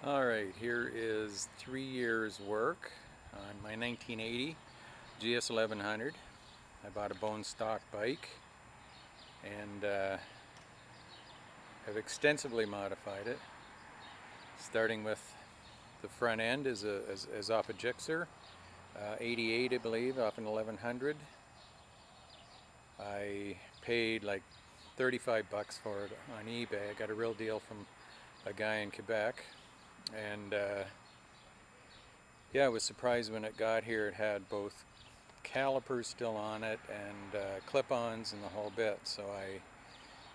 Alright, here is 3 years work on my 1980 GS 1100. I bought a bone stock bike and have extensively modified it, starting with the front end is off a GSXR 88, I believe, off an 1100. I paid like 35 bucks for it on eBay. I got a real deal from a guy in Quebec, and yeah, I was surprised when it got here. It had both calipers still on it and clip-ons and the whole bit. So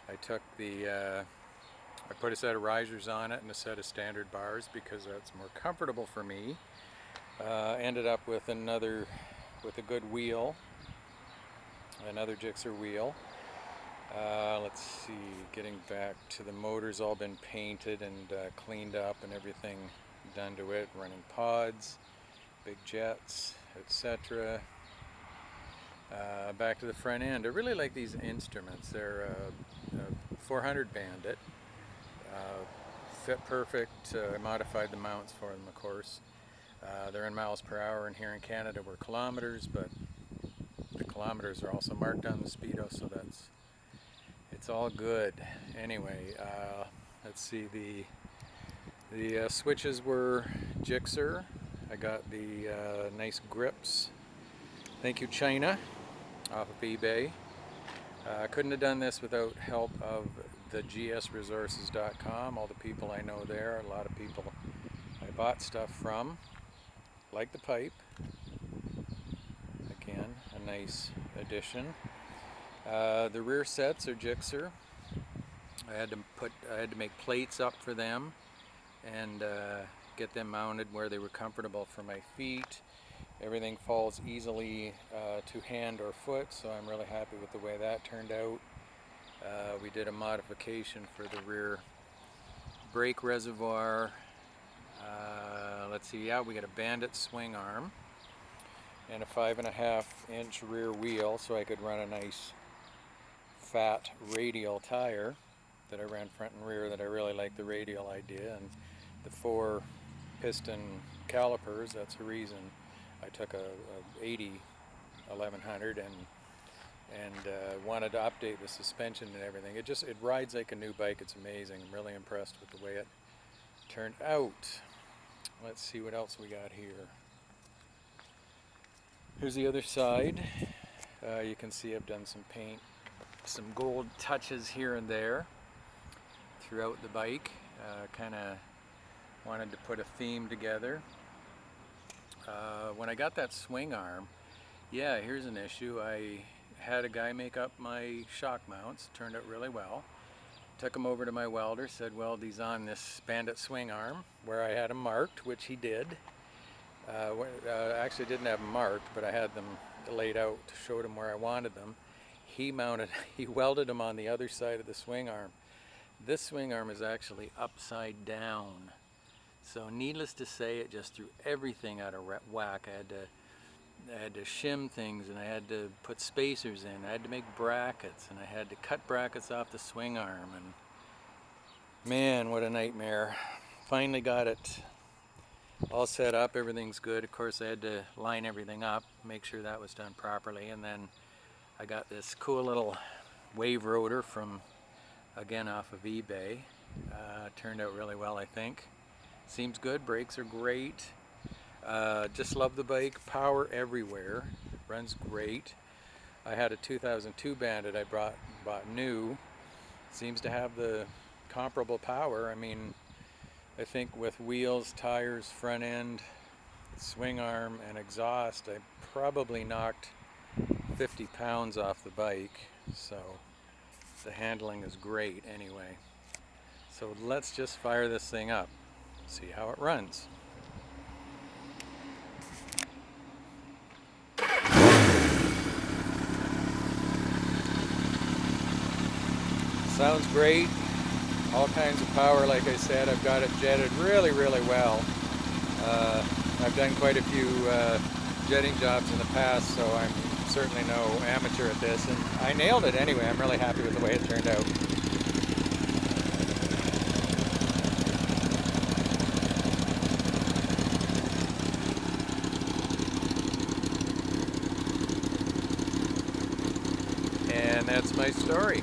I took I put a set of risers on it and a set of standard bars because that's more comfortable for me. Ended up with with a good wheel, another GSXR wheel. Let's see, getting back to the motor's all been painted and cleaned up and everything done to it, running pods, big jets, etc. Back to the front end. I really like these instruments. They're a 400 Bandit. Fit perfect. I modified the mounts for them, of course. They're in miles per hour, and here in Canada we're kilometers, but the kilometers are also marked on the speedo, so it's all good. Anyway, let's see, the switches were GSXR. I got the nice grips. Thank you, China, off of eBay. Couldn't have done this without help of the GSresources.com. All the people I know there, a lot of people I bought stuff from. Like the pipe. Again, a nice addition. The rear sets are GSXR. I had to make plates up for them and get them mounted where they were comfortable for my feet. Everything falls easily to hand or foot, so I'm really happy with the way that turned out. We did a modification for the rear brake reservoir. Let's see, yeah, we got a Bandit swing arm and a 5.5-inch rear wheel, so I could run a nice fat radial tire that I ran front and rear. That I really like the radial idea, and the 4 piston calipers. That's the reason I took a 80 1100 and wanted to update the suspension and everything. It rides like a new bike. It's amazing. I'm really impressed with the way it turned out. Let's see what else we got here. Here's the other side. You can see I've done some paint, some gold touches here and there throughout the bike. Kind of wanted to put a theme together. When I got that swing arm, yeah, here's an issue. I had a guy make up my shock mounts. Turned out really well. Took them over to my welder, said weld these on this Bandit swing arm where I had them marked, which he did. Actually didn't have them marked, but I had them laid out, showed him where I wanted them. He welded them on the other side of the swing arm. This swing arm is actually upside down. So needless to say, it just threw everything out of whack. I had to shim things, and I had to put spacers in. I had to make brackets, and I had to cut brackets off the swing arm. And man, what a nightmare. Finally got it all set up. Everything's good. Of course, I had to line everything up, make sure that was done properly. And then I got this cool little wave rotor from, again, off of eBay. Turned out really well, I think. Seems good. Brakes are great. Just love the bike. Power everywhere. Runs great. I had a 2002 Bandit I bought new. Seems to have the comparable power. I mean, I think with wheels, tires, front end, swing arm, and exhaust, I probably knocked 50 pounds off the bike. So the handling is great anyway. So let's just fire this thing up. See how it runs. Sounds great. All kinds of power. Like I said, I've got it jetted really, really well. I've done quite a few jetting jobs in the past, so I'm certainly no amateur at this, and I nailed it anyway. I'm really happy with the way it turned out. And that's my story.